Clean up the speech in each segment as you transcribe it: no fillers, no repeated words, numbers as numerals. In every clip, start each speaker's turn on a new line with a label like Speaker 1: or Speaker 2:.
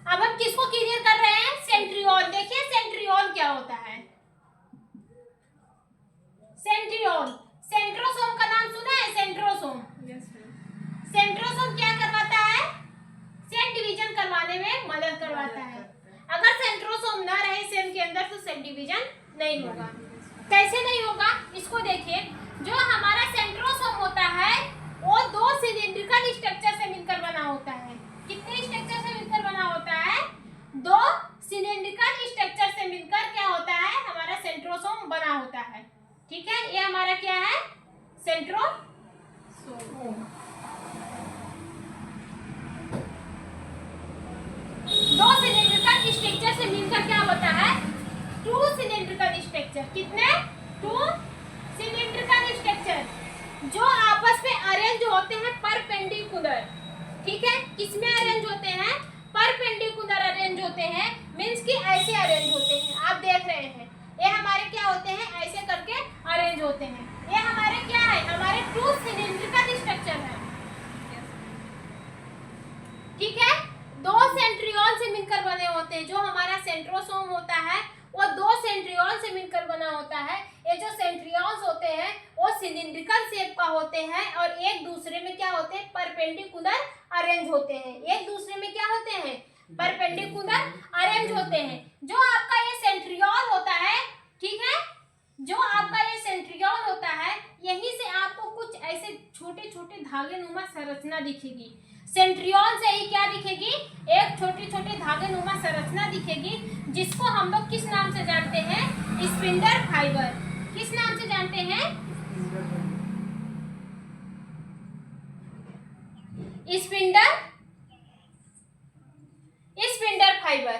Speaker 1: अब हम किसको क्लियर कर रहे हैं? सेंट्रियोल। देखिए सेंट्रियोल क्या होता है? सेंट्रियोल। सेंट्रोसोम का नाम सुना है? सेंट्रोसोम। सेंट्रोसोम क्या करवाता है? सेल डिवीजन करवाने में मदद करवाता है। अगर सेंट्रोसोम ना रहे सेल के अंदर तो सेल डिवीजन नहीं होगा। कैसे नहीं होगा इसको देखिए। जो हमारा सेंट्रोसोम होता है वो दो सिलिंड्रिकल स्ट्रक्चर से मिलकर बना होता है। कितने स्ट्रक्चर से मिलकर बना होता है? दो सिलिंड्रिकल स्ट्रक्चर से मिलकर क्या होता है? हमारा सेंट्रोसोम बना होता है। ठीक है, ये हमारा क्या है? सेंट्रोसोम। दो सिलिंड्रिकल स्ट्रक्चर से मिलकर क्या होता है? Two cylindrical structure. कितने? टू सिलिंड्रिकल स्ट्रक्चर जो आपस में अरेंज होते हैं परपेंडिकुलर। ठीक है, किसमें अरेंज होते हैं? परपेंडिकुलर अरेंज होते हैं। मींस कि ऐसे अरेंज होते हैं। आप देख रहे हैं ये हमारे क्या होते हैं? ऐसे करके अरेंज होते हैं। ये हमारे क्या है? हमारे टू सिलिंड्रिकल स्ट्रक्चर है। ठीक है, दो सेंट्रियोल से मिलकर बने होते हैं। जो हमारा सेंट्रोसोम होता है वो दो सेंट्रियोल से मिलकर बना होता है। ये जो सेंट्रियोल्स होते हैं वो सिलिंड्रिकल शेप का होते हैं और एक दूसरे में क्या होते हैं? परपेंडिकुलर अरेंज होते हैं। एक दूसरे में क्या होते हैं? परपेंडिकुलर अरेंज होते हैं। जो आपका ये सेंट्रियोल होता है, ठीक है, जो आपका ये सेंट्रियोल होता है, यहीं से आपको कुछ ऐसे छोटे छोटे धागे नुमा संरचना दिखेगी। सेंट्रियोल से ही क्या दिखेगी? एक छोटी छोटी धागे नुमा संरचना दिखेगी, जिसको हम लोग किस नाम से जानते हैं? Spindle fibre. किस नाम से जानते हैं? Spindle fibre.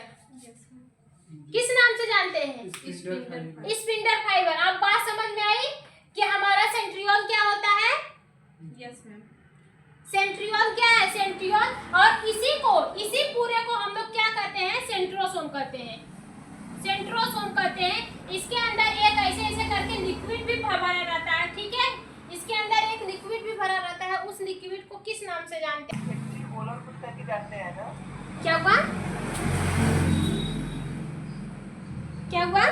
Speaker 1: किस नाम से जानते हैं? Spindle fibre. आप बात समझ में आई कि हमारा सेंट्रियोल क्या होता है?
Speaker 2: Yes ma'am.
Speaker 1: सेंट्रियोल क्या है? सेंट्रियोल। और इसी पूरे को हम लोग क्या कहते हैं? सेंट्रोसोम कहते हैं। सेंट्रोसोम कहते हैं। इसके अंदर एक ऐसे करके लिक्विड भी भरा रहता है। ठीक है, इसके अंदर एक लिक्विड भी भरा रहता है। उस लिक्विड को किस नाम से जानते हैं?
Speaker 3: जानते हैं ना?
Speaker 1: क्या हुआ? क्या हुआ?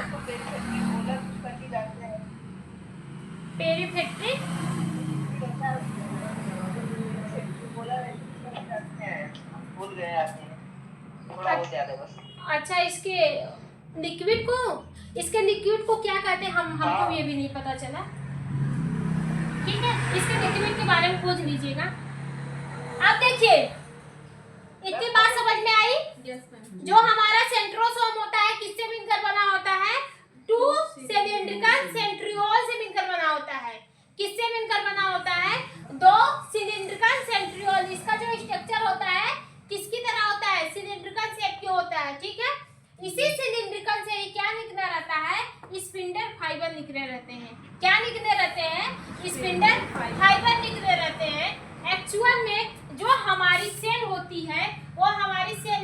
Speaker 1: पेरीफेट्रिक।
Speaker 3: भूल गए आदमी, थोड़ा बहुत याद है बस।
Speaker 1: अच्छा, इसके लिक्विड को क्या कहते हैं? हमको ये भी नहीं पता चला। ठीक है, इसके लिक्विड के बारे में खोज लीजिएगा। अब देखिए, इतनी बात समझ में आई?
Speaker 2: Yes ma'am.
Speaker 1: जो हमारा सेंट्रोसोम होता है किससे मिलकर बना होता है? टू सिलिंड्रिकल सेंट्रियोल से मिलकर बना होता है। किससे मिलकर बना होता है? दो सिलिंड्रिकल सेंट्रियोल। इसका जो स्ट्रक्चर होता है किसकी तरह होता है? सिलिंड्रिकल शेप की होता है। ठीक है, इसी सिलिंड्रिकल से ही क्या निकला रहता है? स्पिंडल फाइबर निकले रहते हैं। क्या निकले रहते हैं? स्पिंडल फाइबर निकले रहते हैं। एक्चुअल में जो हमारी सेल होती है वो हमारी सेल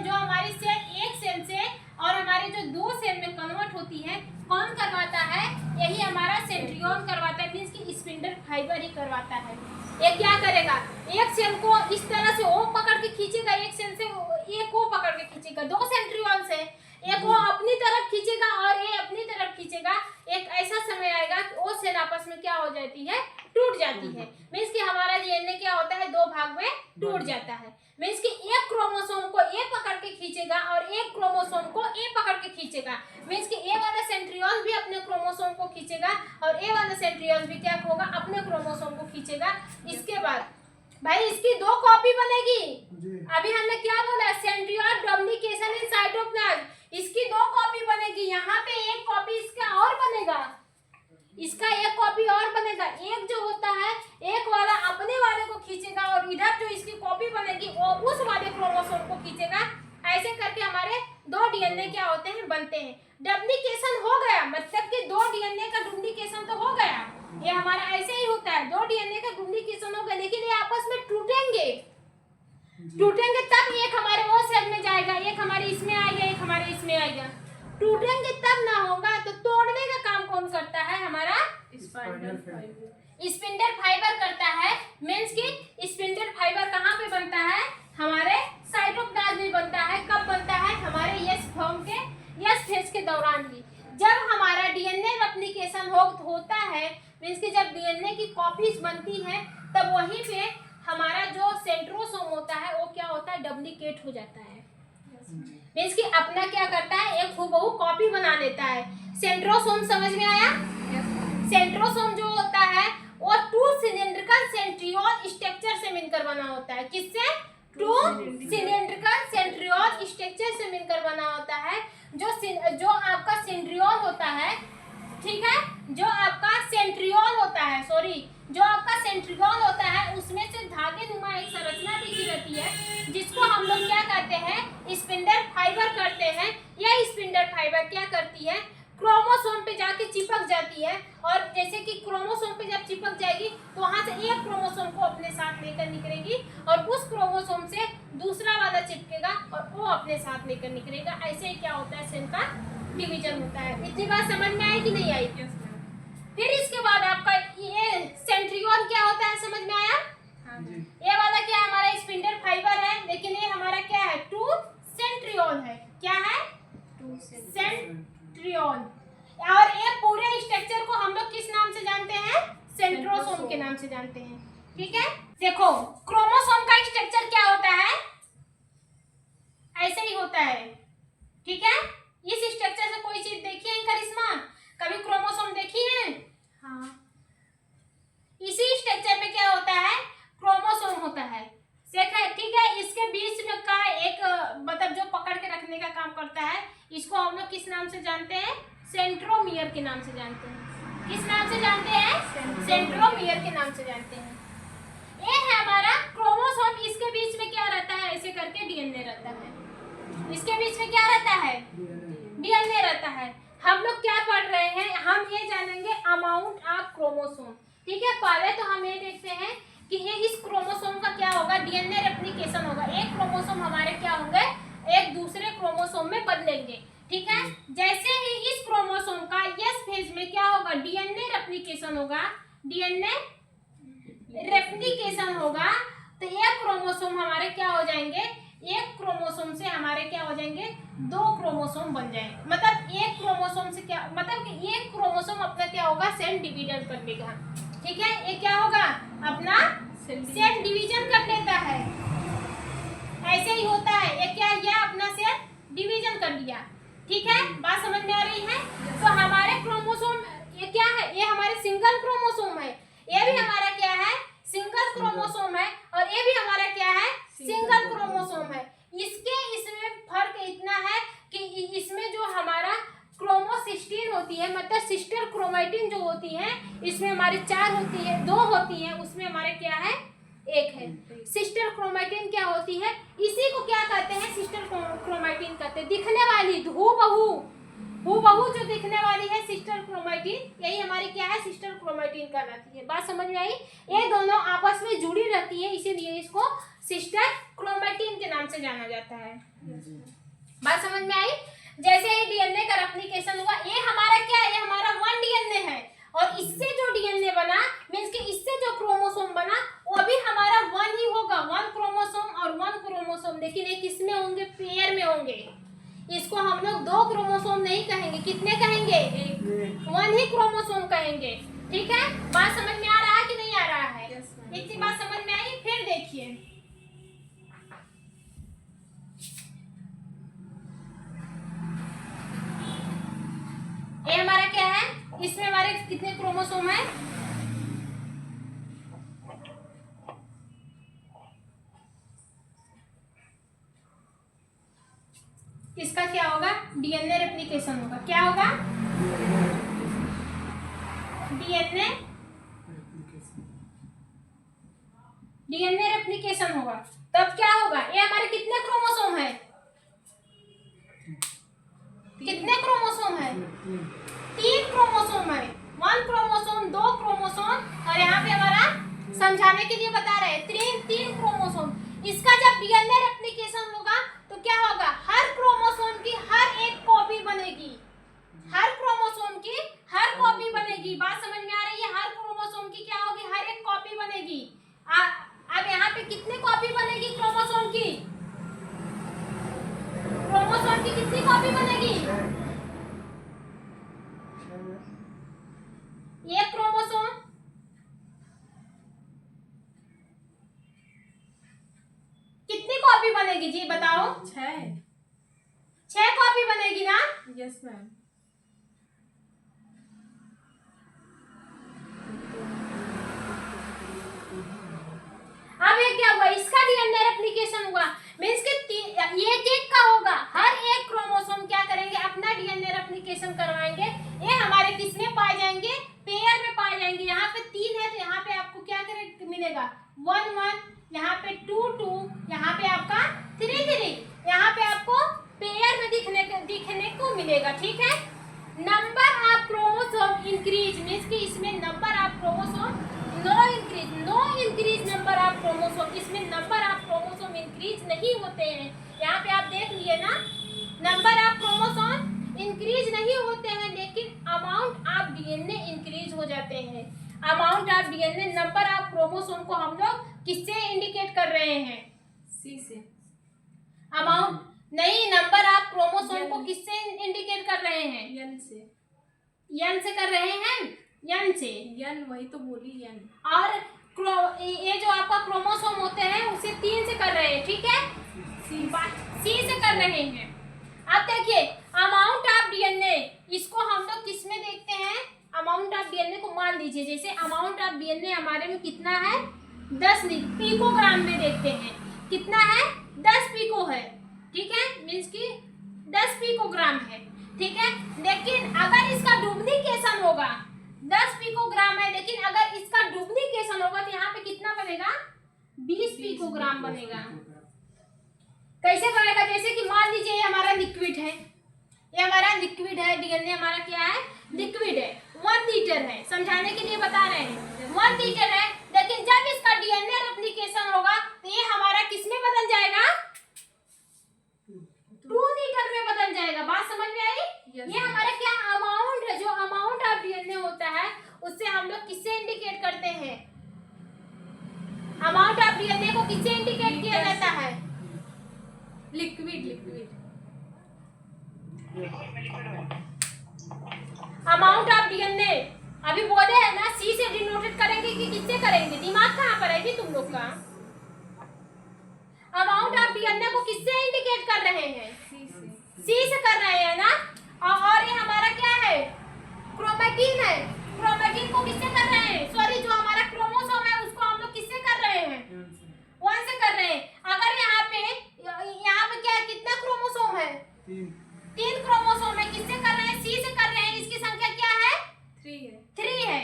Speaker 1: एक सेल से और हमारे जो दो सेल में कन्वर्ट होती है, कौन करवाता है? यही हमारा सेंट्रियोल करवाता है। मींस कि स्पिंडल फाइबर ही करवाता है। ये क्या करेगा? एक सेल को इस तरह से ओ पकड़ के खींचेगा, एक सेल से एक को पकड़ के खींचेगा। दो सेंट्रियोल से एक वो अपनी तरफ खींचेगा और ये अपनी तरफ खींचेगा। एक ऐसा समय आएगा कि वो सेल आपस में क्या हो जाती है? टूट जाती है। मींस कि हमारा डीएनए क्या होता है? दो भाग में टूट जाता है। मींस कि एक क्रोमोसोम को ए पकड़ के खींचेगा और एक क्रोमोसोम को ए पकड़ के खींचेगा। मींस कि ए वाला सेंट्रियोल भी अपने क्रोमोसोम को खींचेगा और ए वाला सेंट्रियोल भी क्या होगा? अपने क्रोमोसोम को खींचेगा। इसके बाद भाई इसकी दो कॉपी बनेगी। अभी हमने क्या बोला? Centriole duplication in cytoplasm. इसकी दो कॉपी बनेगी। यहाँ पे एक कॉपी इसका और बनेगा, इसका एक कॉपी और बनेगा। एक जो होता है एक वाला अपने वाले को खींचेगा और इधर जो इसकी कॉपी बनेगी वो उस वाले क्रोमोसोम को खींचेगा। ऐसे करके हमारे दो डीएनए क्या होते हैं? बनते हैं। डुप्लीकेशन हो गया मतलब कि दो डीएनए का डुप्लीकेशन तो हो गया। ये हमारा ऐसे ही होता है, दो डीएनए का डुप्लीकेशन हो गया, लेकिन ये आपस में टूटेंगे तब एक हमारे वो सेल में जाएगा, एक हमारे इसमें आएगा, एक हमारे इसमें आएगा। टूटेंगे तब ना होगा तो तोड़ने का काम कौन करता है? हमारा स्पिंडल फाइबर करता है। मींस कि स्पिंडल फाइबर कहाँ पे बनता है? हमारे साइटोप्लाज्म में बनता है। कब बनता है? कॉपीज बनती है तब वहीं पे हमारा जो सेंट्रोसोम होता है वो क्या होता है, डुप्लीकेट हो जाता है। मीन्स कि अपना क्या करता है, एक हूबहू कॉपी बना लेता है। सेंट्रोसोम समझ में आया? सेंट्रोसोम जो होता है वो 2 सिलिंड्रिकल सेंट्रियोल स्ट्रक्चर से मिलकर बना होता है। किससे? 2 सिलिंड्रिकल सेंट्रियोल स्ट्रक्चर से मिलकर बना होता है। जो आपका सेंट्रियोल होता है, ठीक है, जो आपका सेंट्रियोल होता है, जो आपका सेंट्रियोल होता है उसमें से धागे नुमा एक संरचना दिखी रहती है जिसको हम लोग क्या कहते हैं, स्पिंडल फाइबर करते हैं। यह स्पिंडल फाइबर क्या करती है, क्रोमोसोम पे जाके चिपक जाती है, और जैसे कि क्रोमोसोम पे जब चिपक जाएगी तो वहां से एक क्रोमोसोम को अपने साथ लेकर निकलेगी और उस क्रोमोसोम से दूसरा वाला चिपकेगा और वो अपने साथ लेकर निकलेगा। ऐसे ही क्या होता है, सेल का डिवीजन होता है। इतनी बात समझ में आई कि नहीं आई? फिर इसके बाद आपका ये सेंट्रियोल क्या होता है, समझ में आया? ये वाला क्या हमारा स्पिंडल फाइबर है, लेकिन ये हमारा क्या है, 2 सेंट्रियोल है। क्या है? 2 सेंट्रियोल। और ये पूरे स्ट्रक्चर को हम लोग किस नाम से जानते हैं, सेंट्रोसोम के नाम से जानते हैं। ठीक है, देखो क्रोमोसोम का स्ट्रक्चर क्या होता है, ऐसे ही होता है। ठीक है, इस स्ट्रक्चर से कोई चीज देखी है करिश्मा? कभी क्रोमोसोम देखी है? हाँ, इसी स्ट्रक्चर में क्या होता है, क्रोमोसोम होता है। ठीक है, इसके बीच में का एक मतलब जो पकड़ के रखने का काम करता है, इसको हम लोग किस नाम से जानते हैं, सेंट्रोमियर के नाम से जानते हैं। किस नाम से जानते हैं? सेंट्रोमियर के नाम से जानते हैं। ये है हमारा क्रोमोसोम। इसके बीच में क्या रहता है, ऐसे करके डीएनए रहता है। इसके बीच में क्या रहता है, डीएनए रहता है। हम लोग क्या पढ़ रहे हैं, हम ये जानेंगे अमाउंट ऑफ क्रोमोसोम। ठीक है, पहले तो हम ये देखते हैं कि ये इस क्रोमोसोम का क्या होगा, डीएनए रेप्लिकेशन होगा। एक क्रोमोसोम हमारे क्या होंगे, एक दूसरे क्रोमोसोम में बदलेंगे। ठीक है, जैसे ही इस क्रोमोसोम का एस फेज में क्या होगा, डीएनए रेप्लिकेशन होगा। डीएनए रेप्लिकेशन होगा तो एक क्रोमोसोम हमारे क्या हो जाएंगे, एक क्रोमोसोम से हमारे क्या हो जाएंगे, 2 क्रोमोसोम बन जाएंगे। मतलब एक क्रोमोसोम से क्या मतलब कि एक क्रोमोसोम अपना क्या होगा, सेल डिवीजन कर लेगा। ठीक है, ये क्या होगा, अपना सेल डिवीजन कर लेता है। ऐसे ही होता है, ये क्या, ये अपना सेल डिवीजन कर लिया। ठीक है, बात समझ में आ रही है? तो हमारे क्रोमोसोम ये क्या है, ये हमारे सिंगल क्रोमोसोम है। ये भी हमारा क्या है, सिंगल क्रोमोसोम है, और ये भी हमारा क्या है, सिंगल क्रोमोसोम है। इसमें फर्क इतना है कि इसमें जो हमारा क्रोमोसिस्टीन होती है, मतलब सिस्टर क्रोमैटिन जो होती है, इसमें हमारे 4 होती है, 2 होती है, उसमें हमारे क्या है, 1 है। सिस्टर क्रोमैटिन क्या होती है, इसी को क्या कहते हैं, सिस्टर क्रोमैटिन कहते हैं। दिखने वाली हूबहू जो दिखने वाली है सिस्टर क्रोमैटिन, यही हमारी क्या है, सिस्टर क्रोमैटिन कहलाती है। बात समझ में आई? ये दोनों आपस में जुड़ी रहती है, इसीलिए इसको सिस्टर क्रोमैटिन के नाम से जाना जाता है। बात समझ में आई? जैसे ही डीएनए का रेप्लिकेशन हुआ, ये हमारा क्या है, ये हमारा 1 डीएनए है, और इससे जो डीएनए बना, मींस कि इससे जो क्रोमोसोम बना वो भी हमारा 1 ही होगा, 1 क्रोमोसोम और 1 क्रोमोसोम। लेकिन ये किसमें होंगे, पेयर में होंगे। इसको हम लोग 2 क्रोमोसोम नहीं कहेंगे, कितने कहेंगे, 1 ही क्रोमोसोम कहेंगे। ठीक है, बात समझ में आ रहा है कि नहीं आ रहा है? इतनी बात समझ में आई? फिर देखिए, ये हमारा क्या है, इसमें हमारे कितने क्रोमोसोम है, इसका क्या होगा, डीएनए रेप्लिकेशन होगा। क्या होगा, डीएनए रेप्लिकेशन होगा। तब क्या होगा, ये हमारे कितने क्रोमोसोम है, कितने क्रोमोसोम है, 3 क्रोमोसोम है। 1 क्रोमोसोम, 2 क्रोमोसोम, और यहाँ पे हमारा समझाने के लिए बता रहे हैं 3 क्रोमोसोम। इसका जब डीएनए रेप्लिकेशन होगा तो क्या होगा, हर क्रोमोसोम की हर एक कॉपी बनेगी, हर क्रोमोसोम की हर कॉपी बनेगी। बात समझ में आ रही है? हर क्रोमोसोम की क्या होगी, हर एक कॉपी बनेगी। अब यहाँ पे कितनी कॉपी बनेगी क्रोमोसोम की, क्रोमोसोम की कितनी कॉपी बनेगी, एक क्रोमोसोम, बनेगी जी बताओ?
Speaker 2: 6
Speaker 1: कॉपी बनेगी ना?
Speaker 2: Yes ma'am.
Speaker 1: अब ये क्या हुआ, इसका डीएनए रेप्लिकेशन हुआ, मींस कि ये एक का होगा, हर एक क्रोमोसोम क्या करेंगे अपना डीएनए रेप्लिकेशन करवाएंगे। ये हमारे किस में पाए जाएंगे, पेयर में पाए जाएंगे। यहाँ पे 3 है तो यहाँ पे आपको क्या करे मिलेगा 1 1, यहाँ पे 2 2, यहाँ पे आपका 3 3, यहाँ पे आपको पेयर में दिखने को मिलेगा। ठीक है, number of chromosome increase means कि इसमें number of chromosome no increase number of chromosome, इसमें नंबर ऑफ क्रोमोसोम इंक्रीज नहीं होते हैं। यहाँ पे आप देख लिए ना, नंबर ऑफ क्रोमोसोम इंक्रीज नहीं होते हैं, लेकिन अमाउंट ऑफ डीएनए इंक्रीज हो जाते हैं। Amount of DNA, number of chromosome को हम लोग किससे इंडिकेट कर रहे हैं?
Speaker 2: सी से।
Speaker 1: अमाउंट नहीं, नंबर ऑफ क्रोमोसोम को किससे इंडिकेट कर रहे हैं?
Speaker 2: एन से।
Speaker 1: एन से कर रहे हैं, एन से।
Speaker 2: एन वही तो बोली एन।
Speaker 1: और ये जो आपका क्रोमोसोम होते हैं उसे 3 से कर रहे हैं। ठीक है, सी से कर रहे हैं। अब देखिए अमाउंट ऑफ डीएनए, इसको हम लोग किस में देखते हैं? अमाउंट ऑफ डीएनए को मान लीजिए जैसे अमाउंट ऑफ डीएनए हमारे में कितना है 10 पिकोग्राम में देखते हैं। कितना है? 10 पिको है। ठीक है, मीन्स कि 10 पिकोग्राम है। ठीक है, लेकिन अगर इसका डुप्लीकेशन होगा 10 पिकोग्राम है, लेकिन अगर इसका डुप्लीकेशन होगा तो यहाँ पे कितना बनेगा 20 पिकोग्राम बनेगा। कैसे बनेगा? जैसे कि मान लीजिए ये हमारा लिक्विड है, ये हमारा लिक्विड है, डीएनए हमारा क्या है? लिक्विड है। 1 लीटर है, समझाने के लिए बता रहे हैं 1 लीटर है, लेकिन जब इसका डीएनए रेप्लिकेशन होगा तो ये हमारा किस में बदल जाएगा? 2 लीटर में बदल जाएगा। बात समझ में आई? ये हमारा क्या अमाउंट है, जो अमाउंट ऑफ डीएनए होता है उससे हम लोग किससे इंडिकेट करते हैं? अमाउंट ऑफ डीएनए को किससे इंडिकेट किया जाता है?
Speaker 2: लिक्विड।
Speaker 1: अमाउंट ऑफ डीएनए अभी बोले है ना, सी से डिनोटेट करेंगे कि किससे करेंगे? दिमाग कहाँ पर है जी तुम लोग का? अमाउंट ऑफ डीएनए को किससे इंडिकेट कर रहे हैं? सी से कर रहे हैं ना। और ये हमारा क्या है? क्रोमेटिन है। क्रोमेटिन को किससे कर रहे हैं? सॉरी, जो हमारा क्रोमोसोम है उसको हम लोग किससे कर रहे हैं? 1 से कर रहे हैं। अगर यहाँ पे क्या कितना क्रोमोसोम है? 3 क्रोमोसोम है। किससे कर रहे हैं? सी से कर रहे हैं। इसकी संख्या क्या है? 3 है।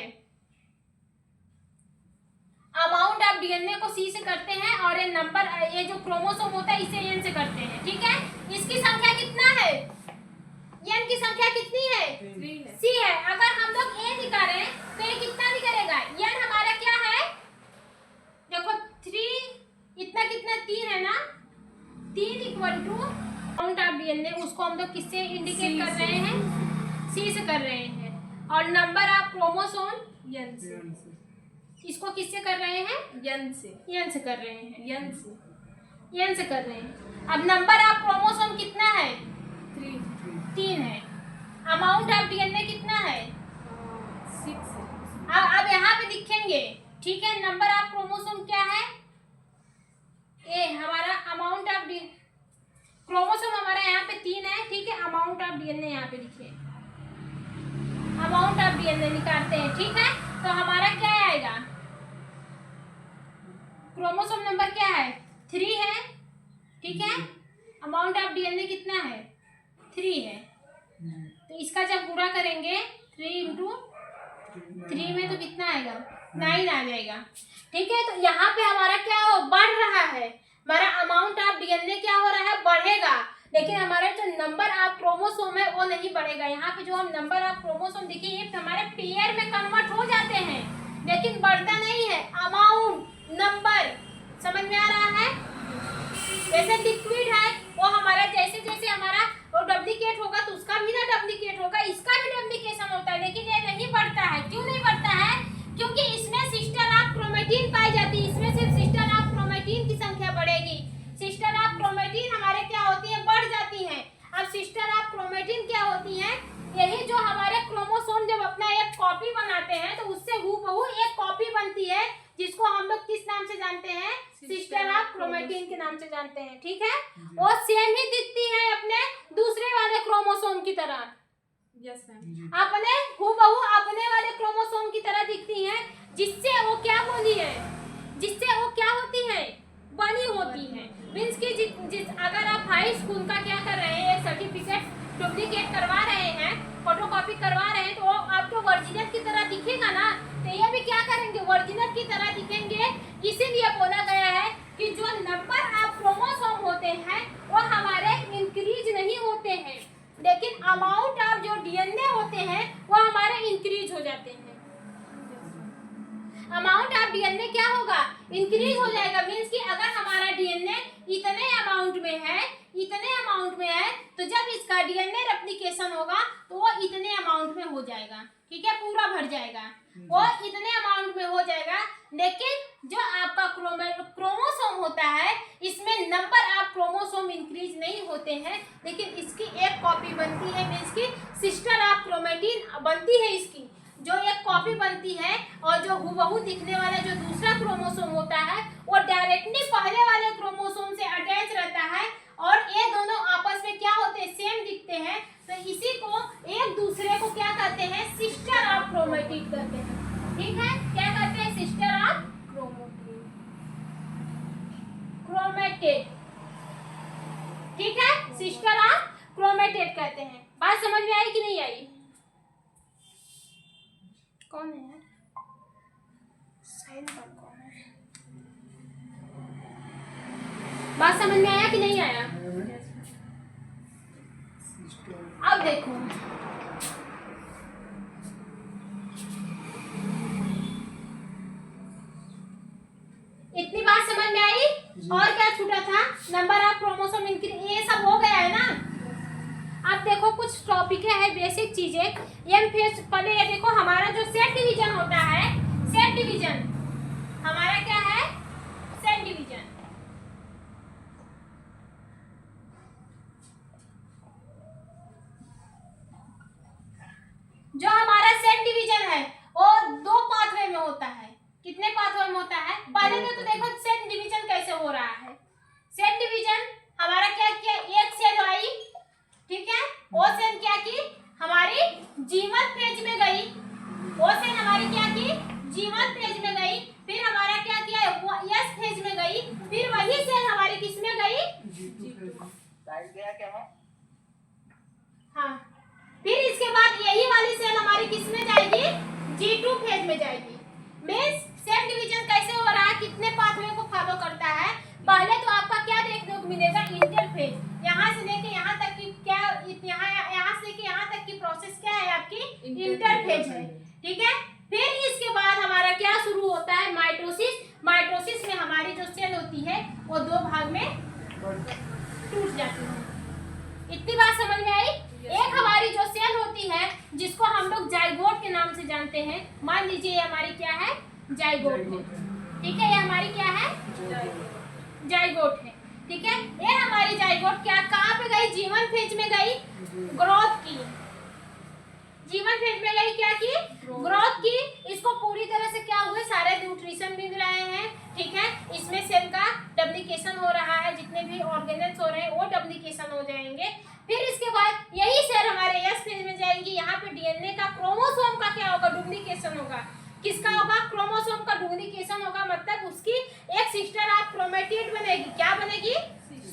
Speaker 1: अमाउंट ऑफ डीएनए को सी से करते हैं और ये नंबर, ये जो क्रोमोसोम होता है इसे एन से करते हैं। ठीक है, इसकी संख्या कितना है? एन की संख्या कितनी है?
Speaker 2: 3 है।
Speaker 1: सी है। अगर हम लोग ए निकालें तो ये कितना निकलेगा? एन हमारा क्या है? देखो 3 इतना कितना 3 है ना, 3 equal to amount of DNA, उसको हम लोग किससे इंडिकेट कर रहे हैं? सी से कर रहे हैं। और नंबर ऑफ क्रोमोसोम
Speaker 2: एन से।
Speaker 1: इसको किससे कर रहे हैं?
Speaker 2: एन से।
Speaker 1: एन से कर रहे हैं।
Speaker 2: एन से।
Speaker 1: एन से कर रहे हैं। अब नंबर ऑफ क्रोमोसोम कितना है? 3 है। अमाउंट ऑफ डीएनए कितना है?
Speaker 2: 6 है।
Speaker 1: अब यहाँ पे लिखेंगे। ठीक है, नंबर ऑफ क्रोमोसोम क्या है? ए हमारा अमाउंट ऑफ क्रोमोसोम हमारा यहाँ पे 3 है। ठीक है, अमाउंट ऑफ डीएनए यहाँ पे लिखिए। अमाउंट ऑफ डीएनए निकालते हैं। ठीक है, तो हमारा क्या आएगा? क्रोमोसोम नंबर क्या है? 3 है। ठीक है, अमाउंट ऑफ डीएनए कितना है? 3 है। तो इसका जब पूरा करेंगे 3 इंटू 3 में तो कितना आएगा? 9 आ जाएगा। ठीक है, तो यहाँ पे हमारा क्या हो बढ़ रहा है? हमारा अमाउंट ऑफ डीएनए क्या हो रहा है? बढ़ेगा। लेकिन हमारा जो नंबर ऑफ क्रोमोसोम है वो नहीं बढ़ेगा। यहाँ पे जो हम नंबर ऑफ क्रोमोसोम देखिए ये हमारे पेयर में कन्वर्ट हो जाते हैं, लेकिन बढ़ता नहीं है। अमाउंट नंबर समझ में आ रहा है? जैसे लिक्विड है वो हमारा जैसे जैसे हमारा वो डुप्लीकेट होगा तो उसका भी ना डुप्लीकेट होगा, इसका भी डुप्लीकेशन होता है, लेकिन ये नहीं बढ़ता है। क्यों नहीं बढ़ता है? क्योंकि इसमें सिस्टर ऑफ क्रोमेटिन पाई जाती है। इसमें सिर्फ सिस्टर ऑफ क्रोमेटिन की संख्या बढ़ेगी। सिस्टर ऑफ क्रोमेटिन हमारे क्या होती है? बढ़ जाती है। अब सिस्टर ऑफ क्रोमेटिन क्या होती है? यही जो हमारे क्रोमोसोम जब अपना एक कॉपी बनाते हैं तो उससे हूबहू एक कॉपी बनती है, जिसको हम लोग किस नाम से जानते हैं? सिस्टर ऑफ क्रोमेटिन के नाम से जानते हैं, ठीक है। वो सेम ही दिखती है अपने दूसरे वाले क्रोमोसोम की तरह,
Speaker 2: यस मैम।
Speaker 1: अपने हूबहू अपने वाले क्रोमोसोम की तरह दिखती हैं, जिससे वो क्या बोली है, जिससे वो क्या होती है, बनी होती है। मीन्स कि जिस अगर आप हाई स्कूल का क्या कर रहे हैं, सर्टिफिकेट डुप्लीकेट करवा रहे हैं, फोटोकॉपी करवा रहे हैं, तो वो आपको ओरिजिनल की तरह दिखेगा ना, तो ये भी क्या करेंगे, ओरिजिनल की तरह दिखेंगे। इसीलिए बोला गया है कि जो नंबर ऑफ क्रोमोसोम होते हैं वो हमारे इंक्रीज नहीं होते हैं, लेकिन अमाउंट ऑफ जो डीएनए होते हैं वो हमारे इंक्रीज हो जाते हैं। अमाउंट ऑफ डीएनए क्या होगा, इंक्रीज हो जाएगा। मींस कि अगर हमारा डीएनए इतने अमाउंट में है, इतने अमाउंट में है, तो जब इसका डीएनए रेप्लिकेशन होगा तो वो इतने अमाउंट में हो जाएगा, ठीक है, पूरा भर जाएगा, वो इतने अमाउंट में हो जाएगा। लेकिन जो आपका क्रोमोसोम होता है, इसमें नंबर ऑफ क्रोमोसोम इंक्रीज नहीं होते हैं, लेकिन इसकी एक कॉपी बनती है। मींस की सिस्टर ऑफ क्रोमेटिन बनती है, इसकी जो एक कॉपी बनती है, और जो हूबहू दिखने वाला जो दूसरा क्रोमोसोम होता है वो डायरेक्टली पहले वाले क्रोमोसोम से अटैच रहता है, और ये दोनों आपस में क्या होते हैं, सेम दिखते हैं। तो इसी को एक दूसरे को क्या कहते हैं, सिस्टर ऑफ क्रोमेटिड कहते हैं, ठीक है। क्या कहते हैं, सिस्टर ऑफ क्रोमेटिड, ठीक है, सिस्टर ऑफ क्रोमेटिड कहते हैं। बात समझ में आई कि नहीं आई? कौन है यार, साइन पर कौन है? बात समझ में आया कि नहीं आया? अब देखो, इतनी बात समझ में आई? और क्या छूटा था, नंबर ऑफ क्रोमोसोम इंक्रीज, ये सब हो गया है ना। अब देखो कुछ टॉपिक है बेसिक चीजें, ये फिर पहले ये देखो, हमारा जो सेल डिवीजन होता है, सेल डिवीजन हमारा क्या है, सेल डिवीजन। जो हमारा सेल डिवीजन है वो दो पाथवे में होता है। कितने पाथवे में होता है? पहले तो देखो सेल डिवीजन कैसे हो रहा है। सेल डिवीजन हमारा क्या किया, एक सेल आई, ठीक है, वो सेल क्या की, हमारी जीवन फेज में गई, वो सेल हमारी क्या की, जीवन फेज में गई, फिर हमारा क्या किया, वो यस फेज में गई, फिर वही सेल हमारी किस में गई,
Speaker 3: साइड गया क्या है?
Speaker 1: हाँ, फिर इसके बाद यही वाली सेल हमारी किस में जाएगी, G2 फेज में जाएगी। मींस सेल डिवीजन कैसे हो रहा है, कितने पाथवे को फॉलो करता है। पहले तो आपका क्या देखने को मिलेगा, इंटरफेज, यहाँ से लेके यहाँ तक की क्या, यहाँ से लेके यहाँ तक की प्रोसेस क्या है आपकी, इंटरफेज है, ठीक है। फिर इसके बाद हमारा क्या शुरू होता है, माइटोसिस। माइटोसिस में हमारी जो सेल होती है वो दो भाग में टूट जाती है। इतनी बात समझ में आई? एक हमारी जो सेल होती है जिसको हम लोग जाइगोट के नाम से जानते हैं, मान लीजिए ये हमारी क्या है, जाइगोट है, ठीक है, ये हमारी क्या है, जाइगोट है, ठीक है। ये हमारी जाइगोट क्या कहाँ पे गई, जीवन फेज में गई, ग्रोथ की, जीवन फेज में गई, क्या की, ग्रोथ की। इसको पूरी तरह से क्या हुए, सारे न्यूट्रिशन मिल रहे हैं, ठीक है। इसमें सेल का डुप्लीकेशन हो रहा है, जितने भी ऑर्गेनेल्स हो रहे हैं वो डुप्लीकेशन हो जाएंगे। फिर इसके बाद यही सेल हमारे यस फेज में जाएंगी, यहाँ पे डीएनए का, क्रोमोसोम का क्या होगा, डुप्लीकेशन होगा। किसका होगा, क्रोमोसोम का डुप्लीकेशन होगा, मतलब उसकी एक सिस्टर ऑफ क्रोमेटिड बनेगी। क्या बनेगी,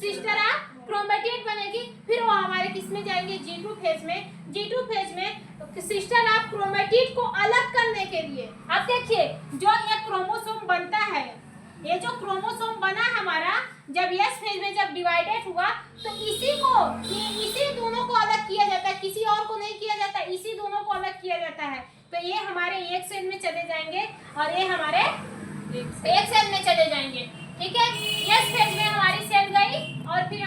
Speaker 1: सिस्टर ऑफ क्रोमेटिड बनेगी। फिर वो हमारे किस में जाएंगे, G2 फेज में। G2 फेज में सिस्टर ऑफ क्रोमेटिड को अलग करने के लिए, अब देखिए जो ये क्रोमोसोम बनता है, ये जो क्रोमोसोम बना हमारा, जब यस फेज में जब डिवाइडेड हुआ तो इसी दोनों को अलग किया जाता है, किसी और को नहीं किया जाता, इसी दोनों को अलग किया जाता है। तो ये हमारे एक सेल में चले जाएंगे और ये हमारे एक सेल में चले जाएंगे, ठीक है। यस फेज में हमारी सेल गई और फिर